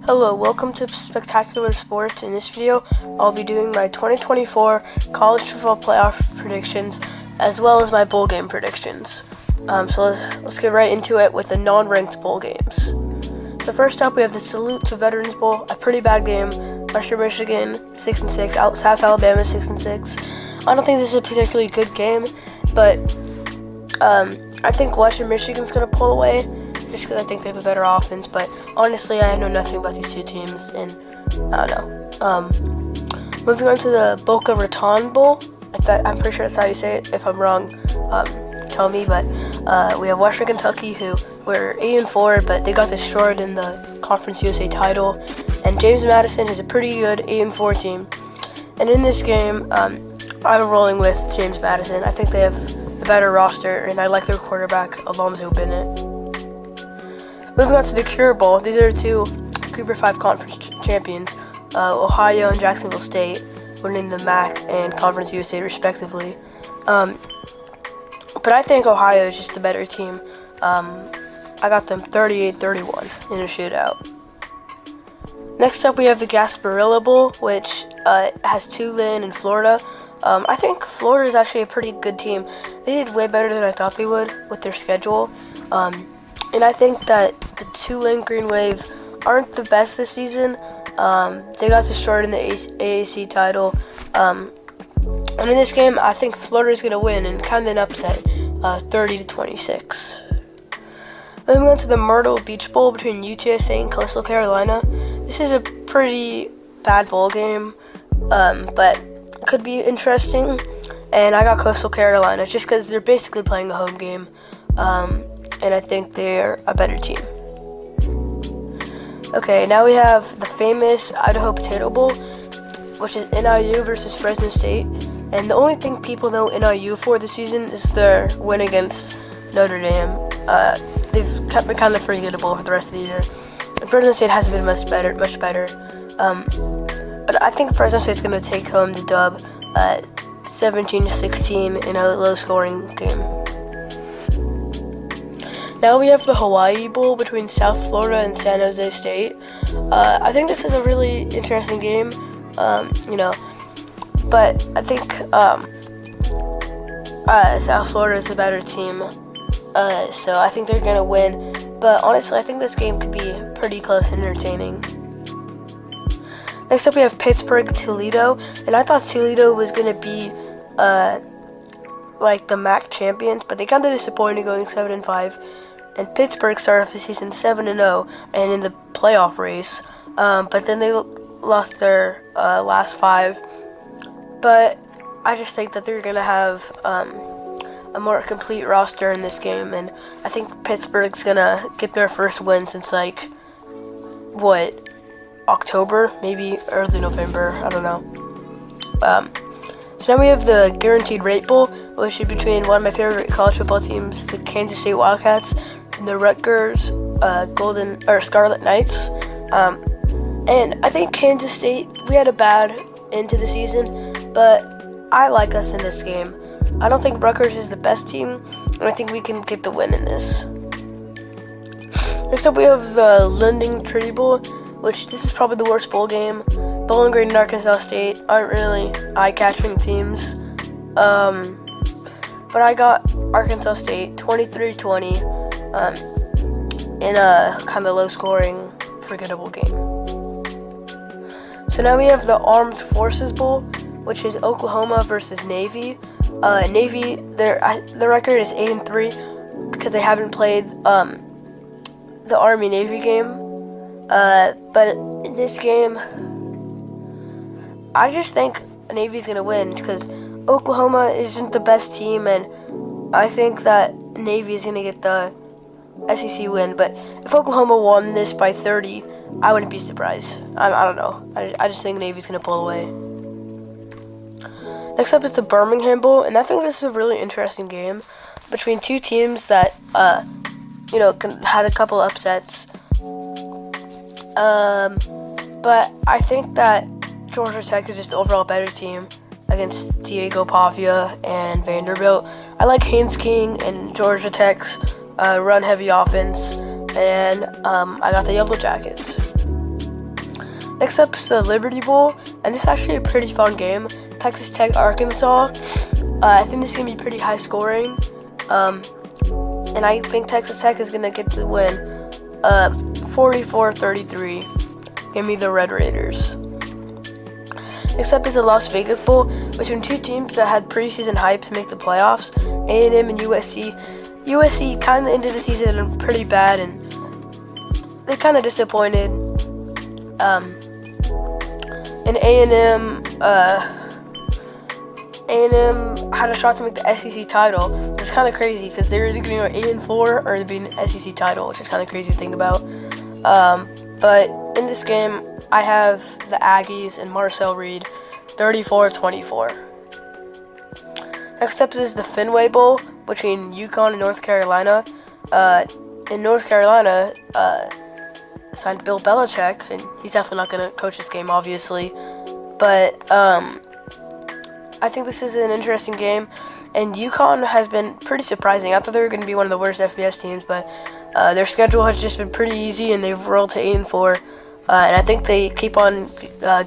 Hello, welcome to Spectacular Sports. In this video, I'll be doing my 2024 college football playoff predictions, as well as my bowl game predictions. So let's get right into it with the non-ranked bowl games. So first up, we have the Salute to Veterans Bowl, a pretty bad game. Western Michigan 6-6, South Alabama 6-6. I don't think this is a particularly good game, but I think Western Michigan's gonna pull away, just because I think they have a better offense. But honestly, I know nothing about these two teams, and I don't know. Moving on to the Boca Raton Bowl. I'm pretty sure that's how you say it. If I'm wrong, tell me. But we have Western Kentucky, who were 8-4, but they got destroyed in the Conference USA title. And James Madison is a pretty good 8-4 team. And in this game, I'm rolling with James Madison. I think they have the better roster, and I like their quarterback, Alonzo Bennett. Moving on to the Cure Bowl, these are two Cooper 5 conference champions, Ohio and Jacksonville State, winning the MAC and Conference USA respectively. But I think Ohio is just a better team. I got them 38-31 in a shootout. Next up, we have the Gasparilla Bowl, which has Tulane and Florida. I think Florida is actually a pretty good team. They did way better than I thought they would with their schedule. And I think that the Tulane Green Wave aren't the best this season. They got destroyed in the AAC title. And in this game, I think Florida is going to win, and kind of an upset, 30-26. Moving on to the Myrtle Beach Bowl between UTSA and Coastal Carolina. This is a pretty bad bowl game, but it could be interesting. And I got Coastal Carolina just because they're basically playing a home game. And I think they're a better team. Okay, now we have the famous Idaho Potato Bowl, which is NIU versus Fresno State. And the only thing people know NIU for this season is their win against Notre Dame. They've been kind of forgettable for the rest of the year. And Fresno State hasn't been much better. But I think Fresno State's going to take home the dub 17-16 in a low-scoring game. Now we have the Hawaii Bowl between South Florida and San Jose State. I think this is a really interesting game, but I think South Florida is the better team, so I think they're going to win. But honestly, I think this game could be pretty close and entertaining. Next up, we have Pittsburgh-Toledo, and I thought Toledo was going to be like the MAC champions, but they kind of disappointed going 7-5. And Pittsburgh started off the season 7-0 and in the playoff race, but then they lost their last 5. But I just think that they're gonna have a more complete roster in this game, and I think Pittsburgh's gonna get their first win since October, maybe early November. I don't know. So now we have the Guaranteed Rate Bowl, which is between one of my favorite college football teams, the Kansas State Wildcats, and the Rutgers Scarlet Knights. And I think Kansas State, we had a bad end to the season, but I like us in this game. I don't think Rutgers is the best team, and I think we can get the win in this. Next up, we have the Lending Tree Bowl, which this is probably the worst bowl game. Bowling Green and Arkansas State aren't really eye-catching teams. But I got Arkansas State 23-20 in a kind of low-scoring, forgettable game. So now we have the Armed Forces Bowl, which is Oklahoma versus Navy. Navy, their record is 8-3 because they haven't played the Army-Navy game. But in this game, I just think Navy's going to win because Oklahoma isn't the best team, and I think that Navy is going to get the SEC win. But if Oklahoma won this by 30, I wouldn't be surprised. I don't know. I just think Navy's going to pull away. Next up is the Birmingham Bowl, and I think this is a really interesting game between two teams that, had a couple upsets. But I think that Georgia Tech is just the overall better team against Diego Pavia and Vanderbilt. I like Haynes King and Georgia Tech's run-heavy offense, and I got the Yellow Jackets. Next up is the Liberty Bowl, and this is actually a pretty fun game. Texas Tech, Arkansas. I think this is going to be pretty high scoring. And I think Texas Tech is going to get the win 44-33. Give me the Red Raiders. Next up is the Las Vegas Bowl, between two teams that had preseason hype to make the playoffs, A&M and USC. USC kind of ended the season pretty bad, and they kind of disappointed. And A&M had a shot to make the SEC title, which is kind of crazy because they were either going to go 8-4 or being the SEC title, which is kind of crazy to think about. But in this game, I have the Aggies and Marcel Reed, 34-24. Next up is the Fenway Bowl between UConn and North Carolina. In North Carolina, signed Bill Belichick, and he's definitely not going to coach this game, obviously. But I think this is an interesting game, and UConn has been pretty surprising. I thought they were going to be one of the worst FBS teams, but their schedule has just been pretty easy, and they've rolled to 8-4. And I think they keep on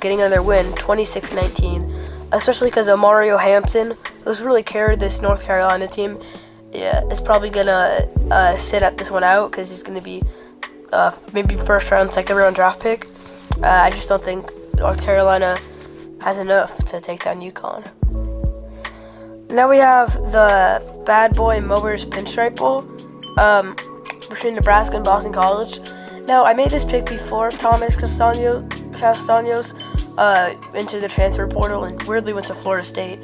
getting another win, 26-19, especially because Mario Hampton, who's really carried this North Carolina team, is probably going to sit at this one out because he's going to be maybe first round, second round draft pick. I just don't think North Carolina has enough to take down UConn. Now we have the Bad Boy Mowers Pinstripe Bowl between Nebraska and Boston College. Now, I made this pick before Thomas Castaños into the transfer portal and weirdly went to Florida State.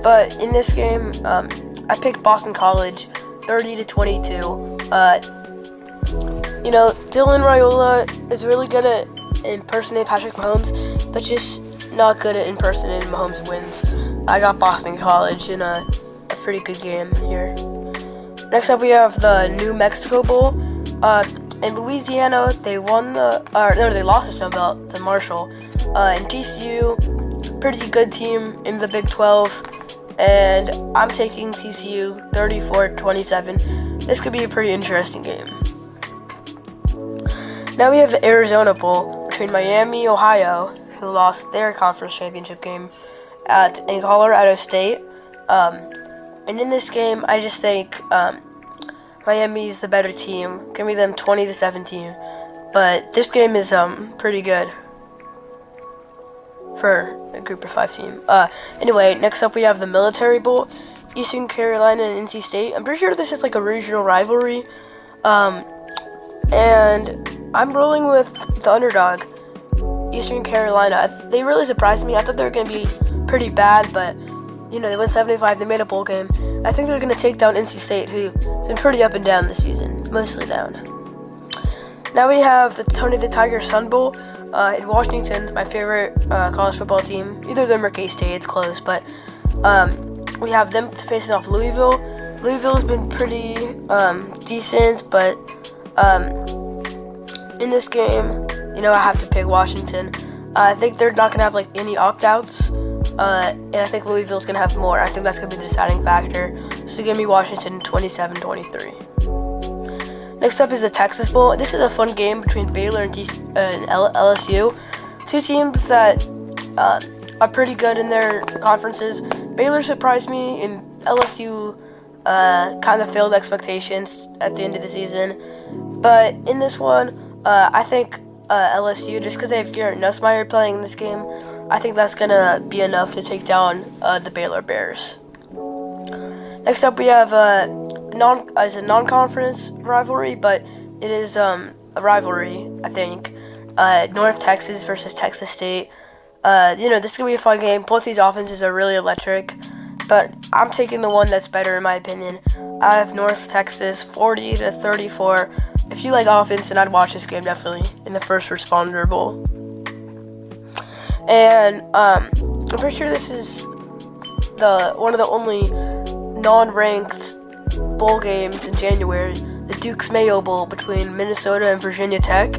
But in this game, I picked Boston College 30-22. Dylan Raiola is really good at impersonating Patrick Mahomes, but just not good at impersonating Mahomes' wins. I got Boston College in a pretty good game here. Next up, we have the New Mexico Bowl. In Louisiana, they lost the Sun Belt to Marshall. And TCU, pretty good team in the Big 12, and I'm taking TCU 34-27. This could be a pretty interesting game. Now we have the Arizona Bowl between Miami, Ohio, who lost their conference championship game, and Colorado State. And in this game, I just think Miami's the better team. Give me them 20-17. But this game is pretty good for a group of 5 team. Anyway, next up we have the Military Bowl, Eastern Carolina and NC State. I'm pretty sure this is like a regional rivalry. And I'm rolling with the underdog, Eastern Carolina. They really surprised me. I thought they were going to be pretty bad, but they went 75. They made a bowl game. I think they're going to take down NC State, who's been pretty up and down this season, mostly down. Now we have the Tony the Tiger Sun Bowl in Washington, my favorite college football team. Either of them or K-State, it's close, but we have them facing off Louisville. Louisville's been pretty decent, but in this game, I have to pick Washington. I think they're not going to have any opt-outs, and I think Louisville's going to have more. I think that's going to be the deciding factor. So give me Washington 27-23. Next up is the Texas Bowl. This is a fun game between Baylor and LSU. Two teams that are pretty good in their conferences. Baylor surprised me, and LSU kind of failed expectations at the end of the season. But in this one, I think LSU, just because they have Garrett Nussmeier playing in this game, I think that's going to be enough to take down the Baylor Bears. Next up, we have a non-conference rivalry, but it is a rivalry, I think. North Texas versus Texas State. This is going to be a fun game. Both these offenses are really electric, but I'm taking the one that's better in my opinion. I have North Texas 40-34. If you like offense, then I'd watch this game definitely in the First Responder Bowl. And I'm pretty sure this is one of the only non-ranked bowl games in January, the Duke's Mayo Bowl between Minnesota and Virginia Tech.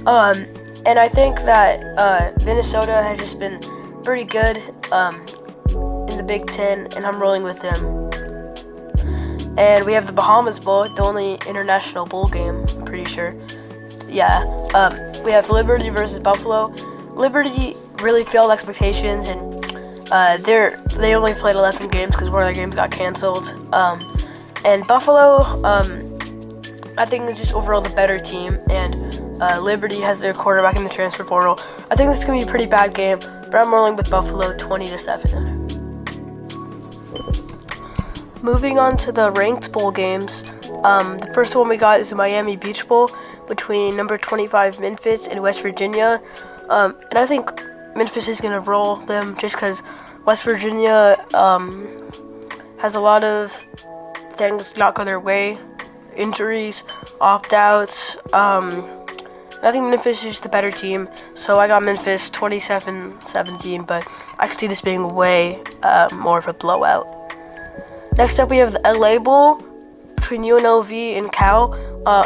And I think that Minnesota has just been pretty good in the Big Ten, and I'm rolling with them. And we have the Bahamas Bowl, the only international bowl game, I'm pretty sure. Yeah. We have Liberty versus Buffalo. Liberty really failed expectations, and they only played 11 games because one of their games got canceled. And Buffalo, I think is just overall the better team, and Liberty has their quarterback in the transfer portal. I think this is going to be a pretty bad game, but I'm rolling with Buffalo 20-7. Moving on to the ranked bowl games, the first one we got is the Miami Beach Bowl between number 25 Memphis and West Virginia. And I think Memphis is going to roll them just because West Virginia has a lot of things not go their way, injuries, opt-outs. I think Memphis is the better team, so I got Memphis 27-17, but I could see this being way more of a blowout. Next up, we have the LA Bowl between UNLV and Cal,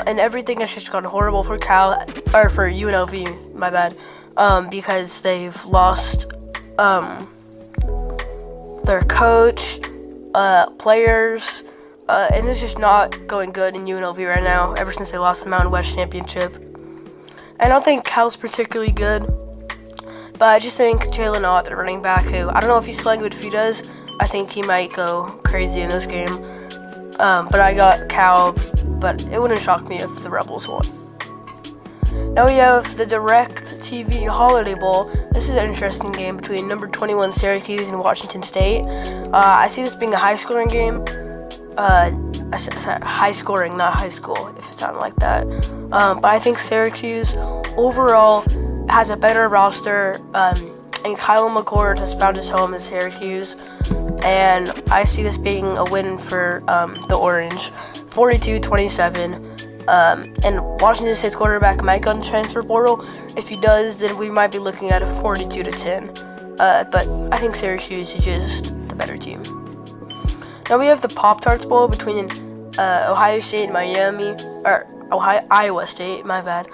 and everything has just gone horrible for for UNLV, my bad, because they've lost their coach, players, and it's just not going good in UNLV right now, ever since they lost the Mountain West Championship. I don't think Cal's particularly good, but I just think Jalen Ott, the running back, who I don't know if he's playing good. If he does, I think he might go crazy in this game. But I got Cal, but it wouldn't shock me if the Rebels won. Now we have the Direct TV Holiday Bowl. This is an interesting game between number 21 Syracuse and Washington State. I see this being a high-scoring game. High scoring, not high school, if it sounded like that. But I think Syracuse overall has a better roster, and Kyle McCord has found his home in Syracuse, and I see this being a win for the Orange, 42-27. And Washington State's quarterback might go in the transfer portal. If he does, then we might be looking at a 42-10. But I think Syracuse is just the better team. Now we have the Pop-Tarts Bowl between Ohio State and Iowa State, my bad.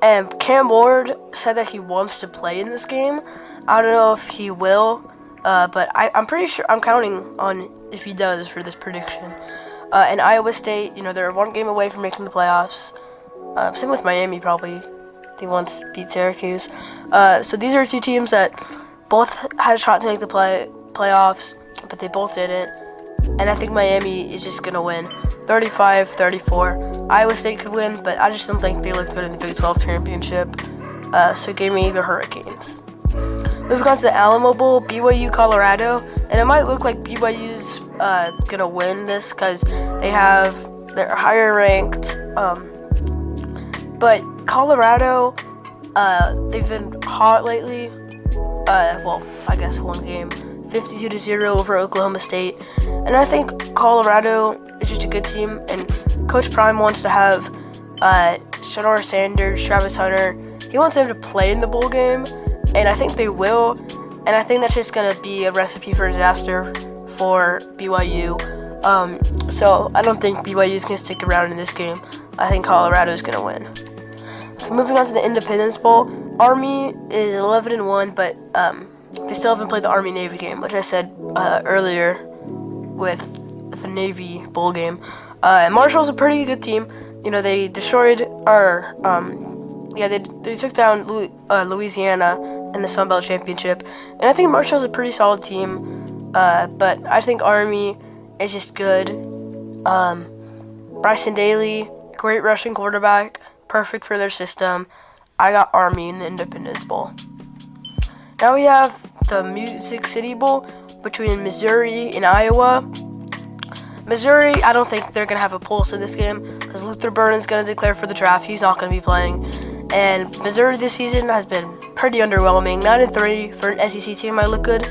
And Cam Ward said that he wants to play in this game. I don't know if he will, but I'm pretty sure, I'm counting on if he does for this prediction. And Iowa State, they're one game away from making the playoffs. Same with Miami, probably. They once beat Syracuse. So these are two teams that both had a shot to make the playoffs, but they both didn't, and I think Miami is just going to win 35-34. Iowa State could win, but I just don't think they look good in the Big 12 championship, so give me the Hurricanes. Moving on to the Alamo Bowl, BYU Colorado, and it might look like BYU's going to win this because they're higher ranked, but Colorado, they've been hot lately. I guess one game, 52-0 over Oklahoma State, and I think Colorado is just a good team, and Coach Prime wants to have Shedeur Sanders, Travis Hunter. He wants them to play in the bowl game, and I think they will, and I think that's just going to be a recipe for disaster for BYU. So I don't think BYU is going to stick around in this game. I think Colorado is going to win. So moving on to the Independence Bowl, Army is 11-1, but they still haven't played the Army-Navy game, which I said earlier with the Navy bowl game. And Marshall's a pretty good team. They destroyed our they took down Louisiana in the Sun Belt Championship, and I think Marshall's a pretty solid team. But I think Army is just good. Bryson Daly, great rushing quarterback, perfect for their system. I got Army in the Independence Bowl. Now we have the Music City Bowl between Missouri and Iowa. Missouri, I don't think they're going to have a pulse in this game because Luther Burnen's going to declare for the draft. He's not going to be playing. And Missouri this season has been pretty underwhelming. 9-3 for an SEC team might look good,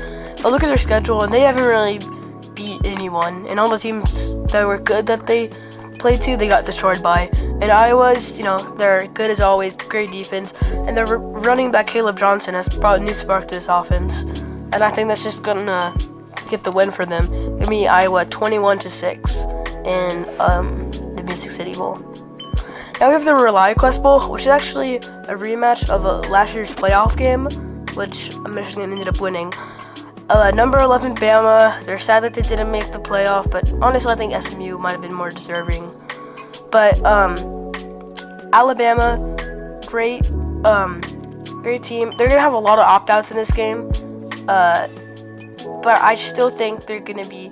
but look at their schedule, and they haven't really beat anyone. And all the teams that were good that they played to, they got destroyed by. And Iowa's, they're good as always, great defense, and their running back Caleb Johnson has brought a new spark to this offense. And I think that's just gonna get the win for them. Give me Iowa 21-6 in the Music City Bowl. Now we have the ReliaQuest Bowl, which is actually a rematch of last year's playoff game, which Michigan ended up winning. Number 11 Bama, they're sad that they didn't make the playoff, but honestly I think SMU might have been more deserving. But Alabama, great great team. They're gonna have a lot of opt-outs in this game, but I still think they're gonna be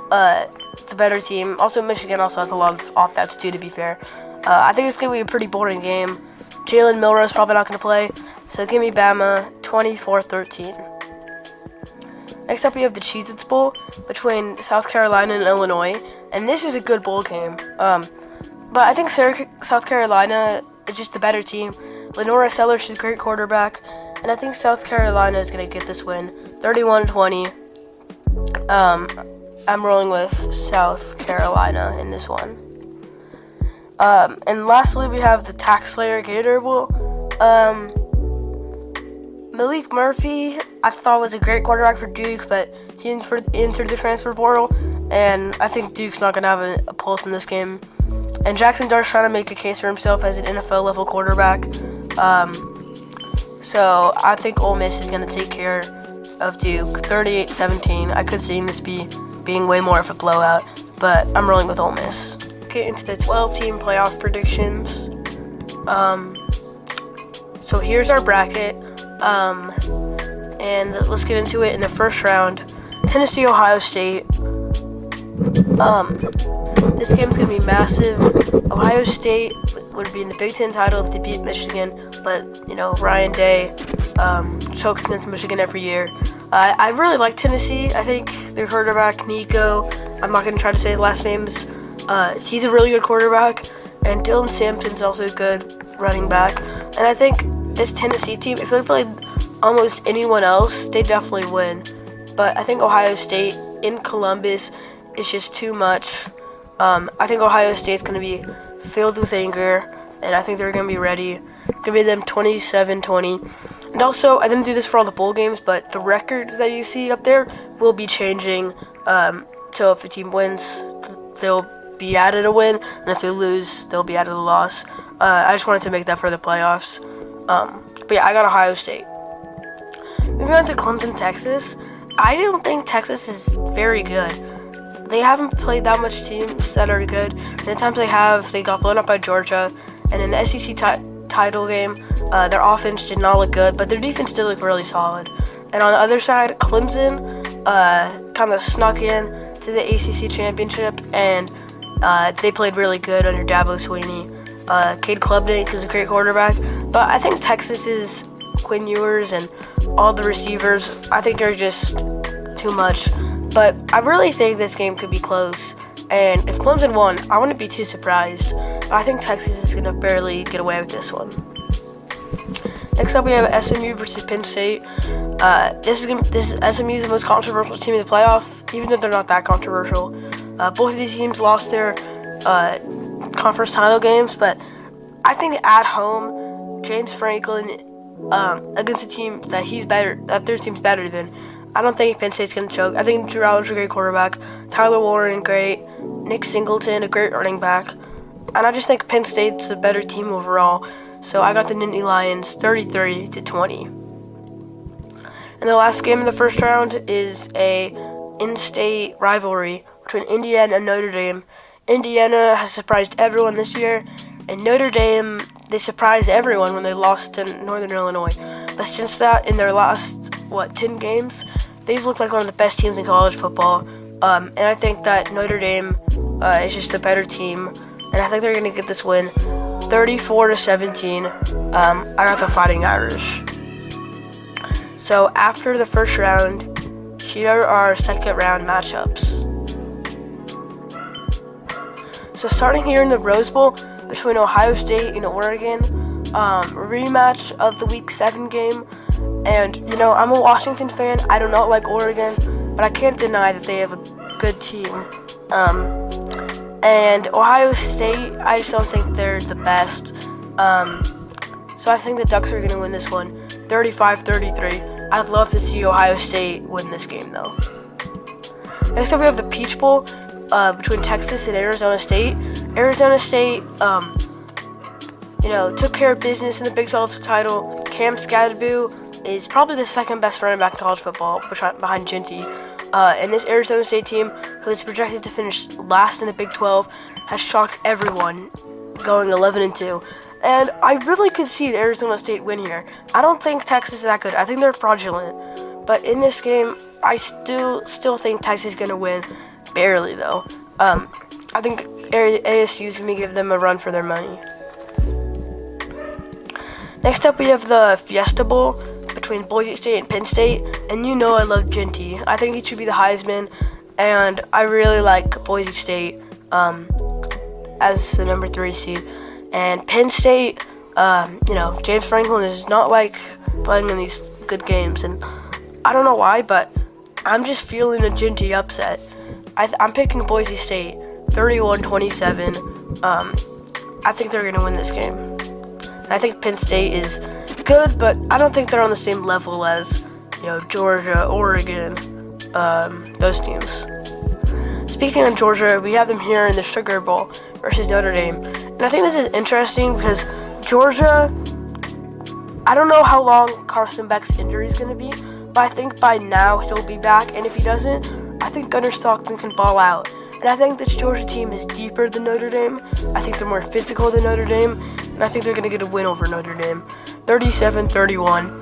the better team. Also, Michigan also has a lot of opt-outs too, to be fair. I think it's gonna be a pretty boring game. Jalen Milrose probably not gonna play, so give me Bama 24-13. Next up, we have the Cheez-Its Bowl between South Carolina and Illinois, and this is a good bowl game. But I think South Carolina is just the better team. Lenora Sellers is a great quarterback, and I think South Carolina is going to get this win, 31-20. I'm rolling with South Carolina in this one. And lastly, we have the Tax Slayer Gator Bowl. Malik Murphy, I thought was a great quarterback for Duke, but he entered the transfer portal, and I think Duke's not going to have a pulse in this game. And Jackson Dart's trying to make a case for himself as an NFL-level quarterback. So I think Ole Miss is going to take care of Duke, 38-17. I could see this being way more of a blowout, but I'm rolling with Ole Miss. Okay, into the 12-team playoff predictions. So here's our bracket. And let's get into it in the first round. Tennessee, Ohio State. This game's going to be massive. Ohio State would be in the Big Ten title if they beat Michigan, but, Ryan Day chokes against Michigan every year. I really like Tennessee. I think their quarterback, Nico, I'm not going to try to say his last names. He's a really good quarterback, and Dylan Sampson's also a good running back. And I think this Tennessee team, if they played almost anyone else, they definitely win. But I think Ohio State in Columbus is just too much. I think Ohio State's going to be filled with anger, and I think they're going to be ready. It's going to be them 27-20. And also, I didn't do this for all the bowl games, but the records that you see up there will be changing. So if a team wins, they'll be added a win, and if they lose, they'll be added a loss. I just wanted to make that for the playoffs. But yeah, I got Ohio State. Moving on to Clemson, Texas. I don't think Texas is very good. They haven't played that much teams that are good. And the times they have, they got blown up by Georgia. And in the SEC title game, their offense did not look good, but their defense did look really solid. And on the other side, Clemson kind of snuck in to the ACC championship, and they played really good under Dabo Swinney. Cade Klubnik is a great quarterback, but I think Texas's Quinn Ewers and all the receivers, I think they're just too much. But I really think this game could be close, and if Clemson won, I wouldn't be too surprised. But I think Texas is going to barely get away with this one. Next up, we have SMU versus Penn State. This is SMU the most controversial team in the playoff, even though they're not that controversial. Both of these teams lost their conference title games, but I think at home, James Franklin against a team that their team's better than. I don't think Penn State's going to choke. I think Drew Allen's a great quarterback. Tyler Warren, great. Nick Singleton, a great running back. And I just think Penn State's a better team overall. So I got the Nittany Lions 33-20. And the last game in the first round is a in-state rivalry between Indiana and Notre Dame. Indiana has surprised everyone this year, and Notre Dame, they surprised everyone when they lost to Northern Illinois. But since that, in their last, 10 games, they've looked like one of the best teams in college football. And I think that Notre Dame is just a better team, and I think they're going to get this win 34-17. I got the Fighting Irish. So after the first round, here are our second round matchups. So starting here in the Rose Bowl between Ohio State and Oregon, rematch of the Week 7 game. And, I'm a Washington fan. I do not like Oregon, but I can't deny that they have a good team. And Ohio State, I just don't think they're the best. So I think the Ducks are going to win this one, 35-33. I'd love to see Ohio State win this game, though. Next up, we have the Peach Bowl between Texas and Arizona State. Arizona State, took care of business in the Big 12 title. Cam Skadaboo is probably the second best running back in college football behind Ginty. And this Arizona State team, who is projected to finish last in the Big 12, has shocked everyone, going 11-2. And I really could see Arizona State win here. I don't think Texas is that good. I think they're fraudulent. But in this game, I still think Texas is going to win. Barely, though. I think ASU is going to give them a run for their money. Next up, we have the Fiesta Bowl between Boise State and Penn State. And you know I love Ginty. I think he should be the Heisman. And I really like Boise State as the number 3 seed. And Penn State, James Franklin is not like playing in these good games. And I don't know why, but I'm just feeling a Ginty upset. I'm picking Boise State, 31-27. I think they're going to win this game. And I think Penn State is good, but I don't think they're on the same level as, Georgia, Oregon, those teams. Speaking of Georgia, we have them here in the Sugar Bowl versus Notre Dame. And I think this is interesting because Georgia, I don't know how long Carson Beck's injury is going to be, but I think by now he'll be back. And if he doesn't, I think Gunnar Stockton can ball out. And I think this Georgia team is deeper than Notre Dame. I think they're more physical than Notre Dame. And I think they're going to get a win over Notre Dame, 37-31.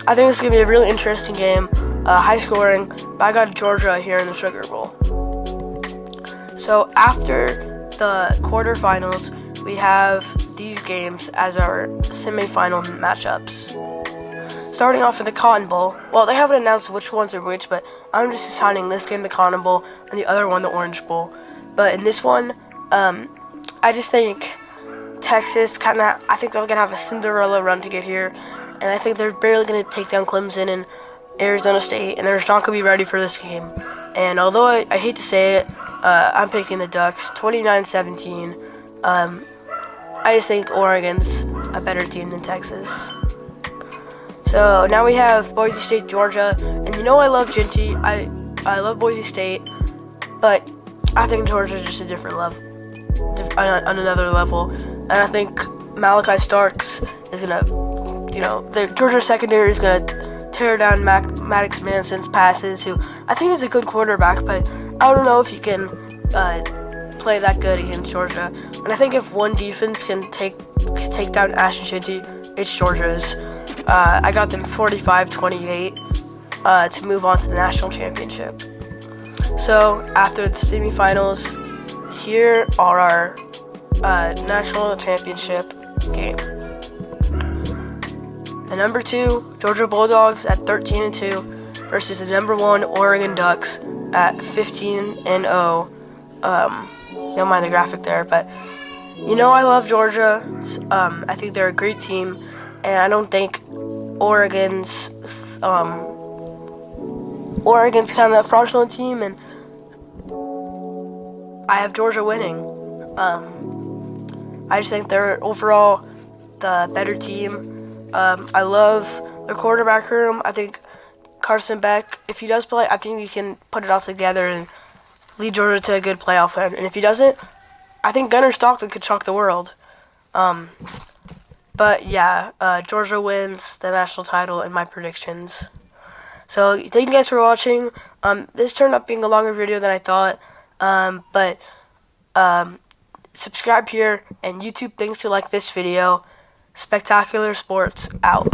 I think this is going to be a really interesting game, high scoring, but I got Georgia here in the Sugar Bowl. So after the quarterfinals, we have these games as our semifinal matchups. Starting off with the Cotton Bowl. Well, they haven't announced which ones are which, but I'm just assigning this game the Cotton Bowl and the other one the Orange Bowl. But in this one, I just think Texas I think they're going to have a Cinderella run to get here. And I think they're barely going to take down Clemson and Arizona State, and they're just not going to be ready for this game. And although I hate to say it, I'm picking the Ducks, 29-17. I just think Oregon's a better team than Texas. So now we have Boise State, Georgia, and I love Ginty. I love Boise State, but I think Georgia's just a different level, on another level. And I think Malachi Starks is gonna, the Georgia secondary is gonna tear down Maddox Manson's passes, who I think is a good quarterback, but I don't know if he can play that good against Georgia. And I think if one defense can take down Ashton Ginty, it's Georgia's. I got them 45-28 to move on to the national championship. So after the semifinals, here are our national championship game. The number 2 Georgia Bulldogs at 13-2 versus the number 1 Oregon Ducks at 15-0. Don't mind the graphic there, but I love Georgia. I think they're a great team, and I don't think Oregon's kind of a fraudulent team, and I have Georgia winning. I just think they're overall the better team. I love their quarterback room. I think Carson Beck, if he does play, I think he can put it all together and lead Georgia to a good playoff win. And if he doesn't, I think Gunnar Stockton could shock the world. But yeah, Georgia wins the national title in my predictions. So thank you guys for watching. This turned up being a longer video than I thought. But subscribe here, and YouTube thinks you like this video. Spectacular Sports out.